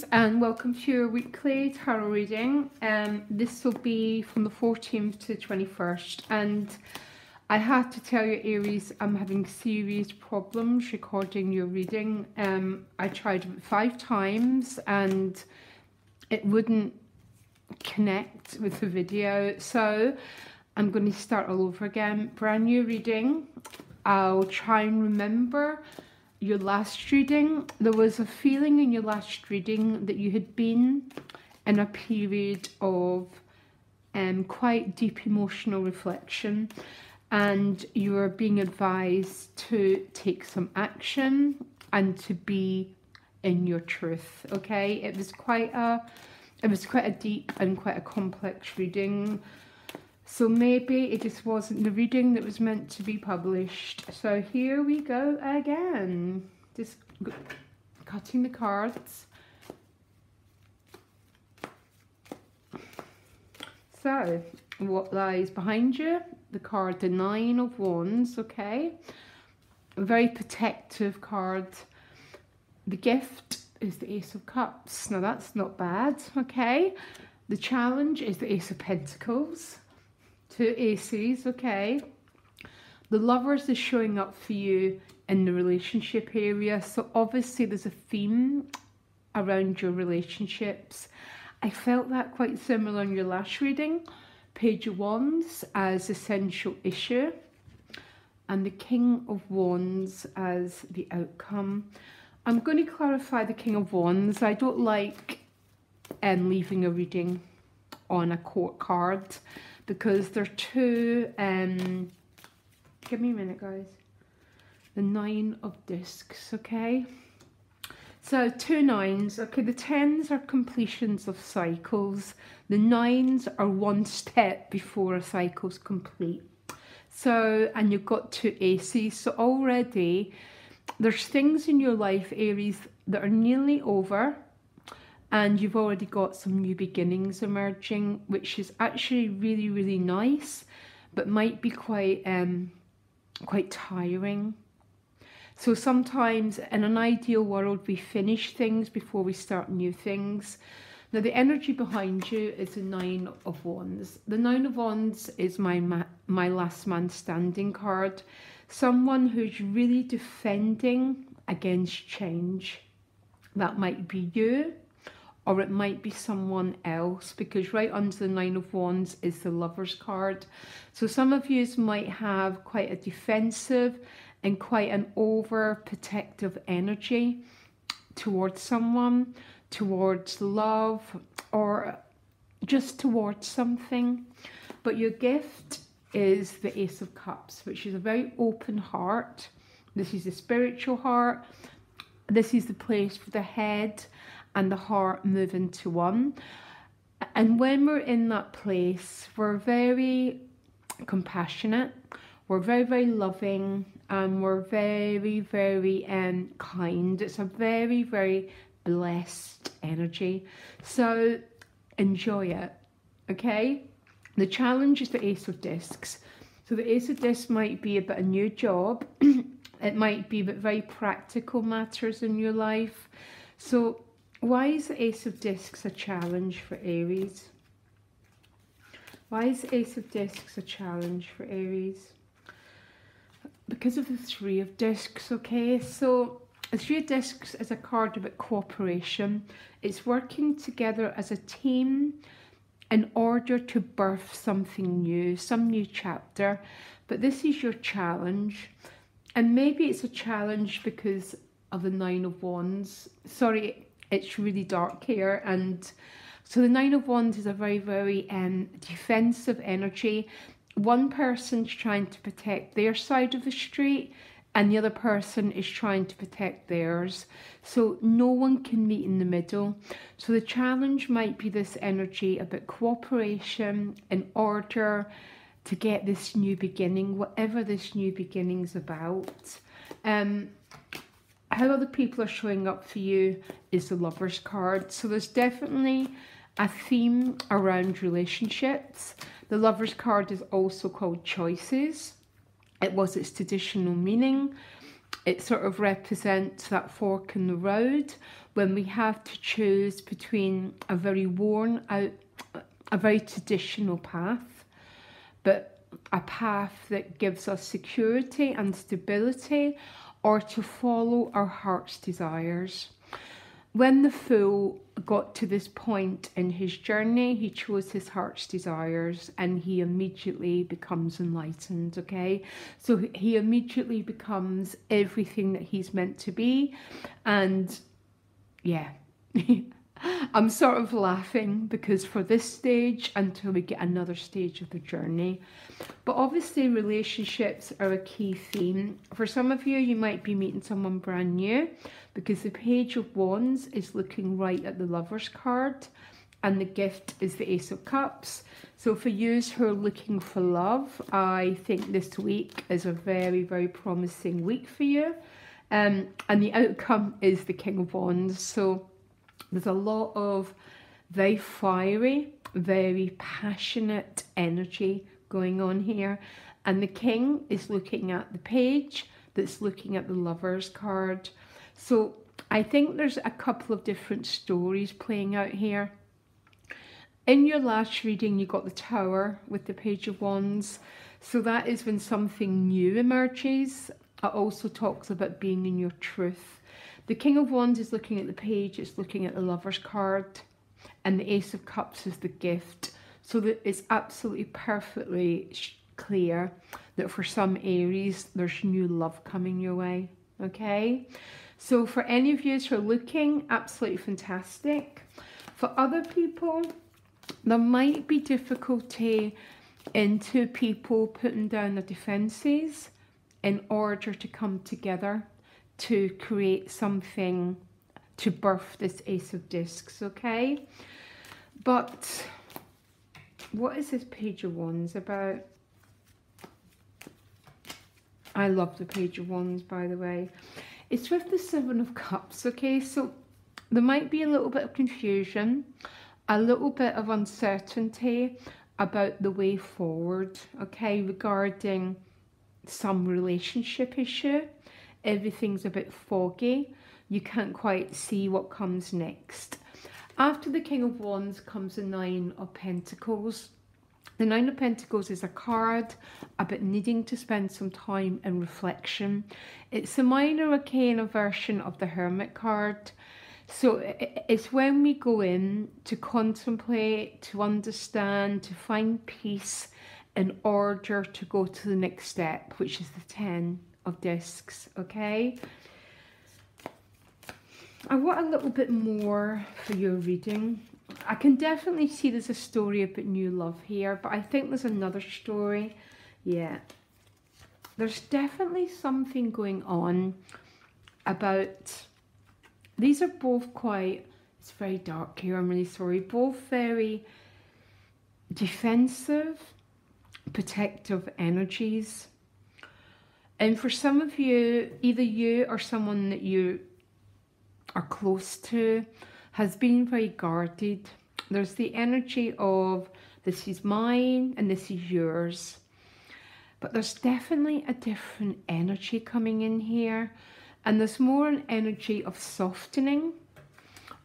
Aries, and welcome to your weekly tarot reading. This will be from the 14th to the 21st, and I have to tell you, Aries, I'm having serious problems recording your reading. I tried it 5 times and it wouldn't connect with the video, so I'm going to start all over again. Brand new reading. I'll try and remember your last reading. There was a feeling in your last reading that you had been in a period of quite deep emotional reflection, and you were being advised to take some action and to be in your truth. Okay, it was quite a deep and quite a complex reading. So maybe it just wasn't the reading that was meant to be published. So here we go again. Just cutting the cards. So, what lies behind you? The card, the 9 of Wands, okay? A very protective card. The gift is the Ace of Cups. Now that's not bad, okay? The challenge is the Ace of Pentacles. 2 aces, okay? The Lovers is showing up for you in the relationship area. So obviously there's a theme around your relationships. I felt that quite similar in your last reading. Page of Wands as essential issue, and the King of Wands as the outcome. I'm going to clarify the King of Wands. I don't like leaving a reading on a court card, because they're too, give me a minute guys, the 9 of Discs, okay? So 2 9s, okay, the 10s are completions of cycles, the 9s are one step before a cycle's complete. So, and you've got 2 aces, so already there's things in your life, Aries, that are nearly over, and you've already got some new beginnings emerging, which is actually really, really nice, but might be quite tiring. So sometimes in an ideal world, we finish things before we start new things. Now the energy behind you is the 9 of Wands. The 9 of Wands is my last man standing card. Someone who's really defending against change. That might be you, or it might be someone else, because right under the 9 of Wands is the Lovers card. So some of you might have quite a defensive and quite an overprotective energy towards someone, towards love, or just towards something. But your gift is the Ace of Cups, which is a very open heart. This is the spiritual heart. This is the place for the head and the heart move into one. And when we're in that place, we're very compassionate, we're very, very loving, and we're very, very kind. It's a very, very blessed energy. So enjoy it, okay? The challenge is the Ace of Discs. So the Ace of Discs might be about a new job. It might be about very practical matters in your life. So why is the Ace of Discs a challenge for Aries? Why is the Ace of Discs a challenge for Aries? Because of the 3 of Discs, okay? So the 3 of Discs is a card about cooperation. It's working together as a team in order to birth something new, some new chapter. But this is your challenge. And maybe it's a challenge because of the 9 of Wands. Sorry, it's really dark here. And so the 9 of Wands is a very, very defensive energy. One person's trying to protect their side of the street, and the other person is trying to protect theirs. So no one can meet in the middle. So the challenge might be this energy about cooperation in order to get this new beginning, whatever this new beginning's about. How other people are showing up for you is the Lovers card. So there's definitely a theme around relationships. The Lovers card is also called Choices. It was its traditional meaning. it sort of represents that fork in the road when we have to choose between a very worn out, a very traditional path, but a path that gives us security and stability, or to follow our heart's desires. When the fool got to this point in his journey, he chose his heart's desires and he immediately becomes enlightened, okay? So he immediately becomes everything that he's meant to be. And yeah, I'm sort of laughing because for this stage until we get another stage of the journey. But obviously relationships are a key theme. For some of you, you might be meeting someone brand new because the Page of Wands is looking right at the Lover's card and the gift is the Ace of Cups. So for you who are looking for love, I think this week is a very, very promising week for you. And the outcome is the King of Wands. So there's a lot of very fiery, very passionate energy going on here. And the King is looking at the Page that's looking at the Lover's card. So I think there's a couple of different stories playing out here. In your last reading, you got the Tower with the Page of Wands. So that is when something new emerges. It also talks about being in your truth. The King of Wands is looking at the Page, it's looking at the Lover's card, and the Ace of Cups is the gift. So that it's absolutely perfectly clear that for some Aries, there's new love coming your way, okay? So for any of you who are looking, absolutely fantastic. For other people, there might be difficulty into people putting down their defences in order to come together to create something to birth this Ace of Discs, okay? But what is this Page of Wands about? I love the Page of Wands, by the way. It's with the Seven of Cups, okay? So there might be a little bit of confusion, a little bit of uncertainty about the way forward, okay, regarding some relationship issue. Everything's a bit foggy. You can't quite see what comes next. After the King of Wands comes the Nine of Pentacles. The Nine of Pentacles is a card about needing to spend some time in reflection. It's a minor arcana version of the Hermit card. So it's when we go in to contemplate, to understand, to find peace in order to go to the next step, which is the 10 of Discs, okay? I want a little bit more for your reading. I can definitely see there's a story about new love here, but I think there's another story. Yeah. There's definitely something going on about... These are both quite... It's very dark here, I'm really sorry. Both very defensive, protective energies. And for some of you, either you or someone that you are close to has been very guarded. There's the energy of this is mine and this is yours. But there's definitely a different energy coming in here. And there's more an energy of softening,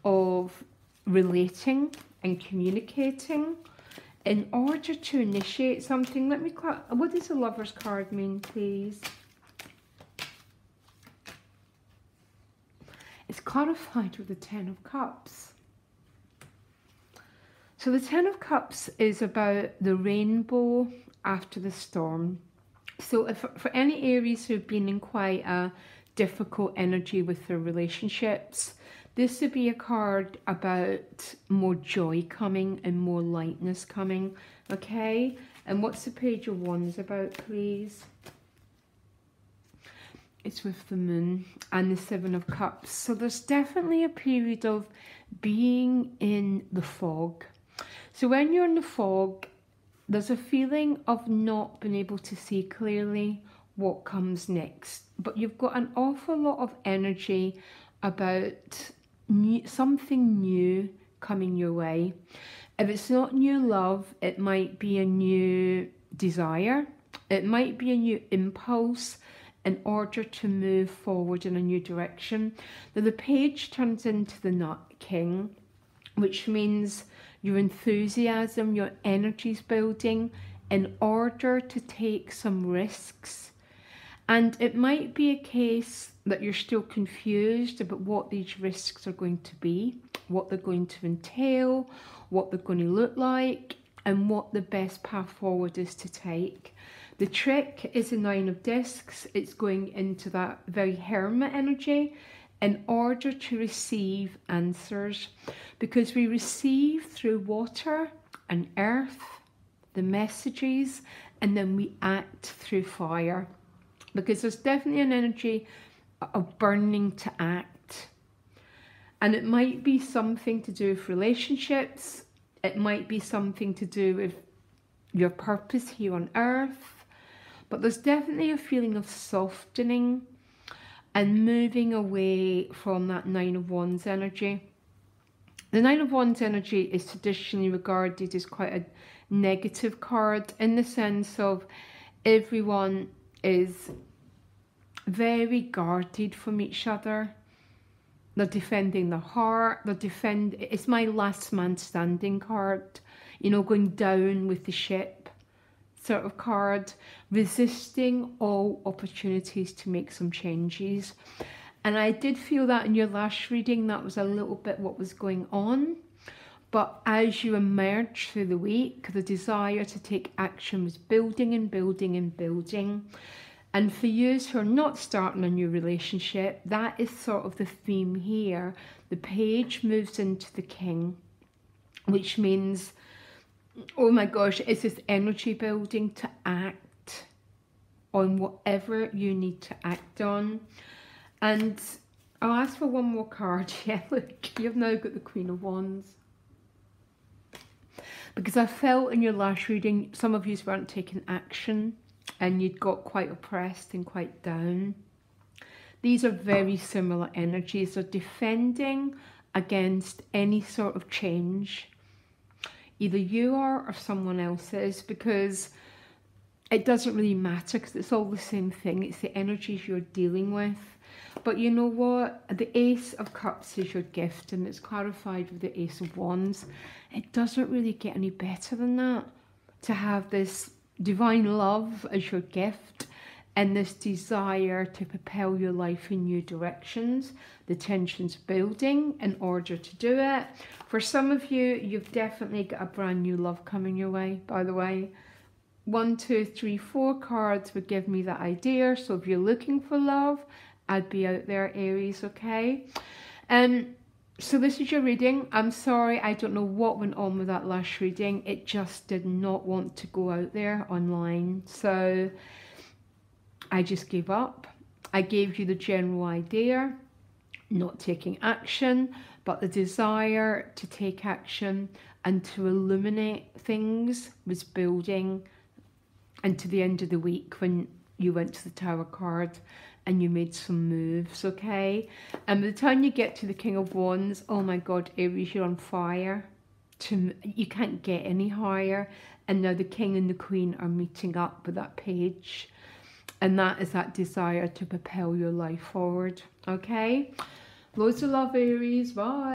of relating and communicating in order to initiate something. Let me, what does the Lover's card mean, please? It's clarified with the Ten of Cups. So the Ten of Cups is about the rainbow after the storm. So if, for any Aries who've been in quite a difficult energy with their relationships, this would be a card about more joy coming and more lightness coming, okay? And what's the Page of Wands about, please? It's with the Moon and the Seven of Cups. So there's definitely a period of being in the fog. So when you're in the fog, there's a feeling of not being able to see clearly what comes next. But you've got an awful lot of energy about something new coming your way. If it's not new love, it might be a new desire. It might be a new impulse. in order to move forward in a new direction. Now the page turns into the nut king, which means your enthusiasm, your energy's building in order to take some risks. And it might be a case that you're still confused about what these risks are going to be, what they're going to entail, what they're going to look like, and what the best path forward is to take. The trick is the 9 of discs. It's going into that very hermit energy in order to receive answers, because we receive through water and earth the messages, and then we act through fire, because there's definitely an energy of burning to act. And it might be something to do with relationships, it might be something to do with your purpose here on earth, but there's definitely a feeling of softening and moving away from that 9 of Wands energy. The 9 of Wands energy is traditionally regarded as quite a negative card, in the sense of everyone is very guarded from each other. They're defending their heart. It's my last man standing card, you know, going down with the ship sort of card, resisting all opportunities to make some changes. And I did feel that in your last reading, that was a little bit what was going on. But as you emerge through the week, the desire to take action was building and building and building. And for you who are not starting a new relationship, that is sort of the theme here. The page moves into the king, which means, oh my gosh, it's this energy building to act on whatever you need to act on. And I'll ask for one more card. Yeah, look, you've now got the Queen of Wands. Because I felt in your last reading, some of you weren't taking action and you'd got quite oppressed and quite down. These are very similar energies. They're defending against any sort of change. Either you are or someone else is, because it doesn't really matter, because it's all the same thing. It's the energies you're dealing with. But you know what? The Ace of Cups is your gift, and it's clarified with the Ace of Wands. It doesn't really get any better than that. To have this divine love as your gift and this desire to propel your life in new directions. The tension's building in order to do it. For some of you, you've definitely got a brand new love coming your way, by the way. 1, 2, 3, 4 cards would give me that idea. So if you're looking for love, I'd be out there, Aries, okay? So this is your reading. I'm sorry, I don't know what went on with that last reading. It just did not want to go out there online. So I just gave up. I gave you the general idea, not taking action, but the desire to take action and to illuminate things was building. And to the end of the week, when you went to the Tower card and you made some moves, okay? And by the time you get to the King of Wands, oh my God, Aries, you're on fire. You can't get any higher. And now the King and the Queen are meeting up with that page. And that is that desire to propel your life forward, okay? Loads of love, Aries. Bye.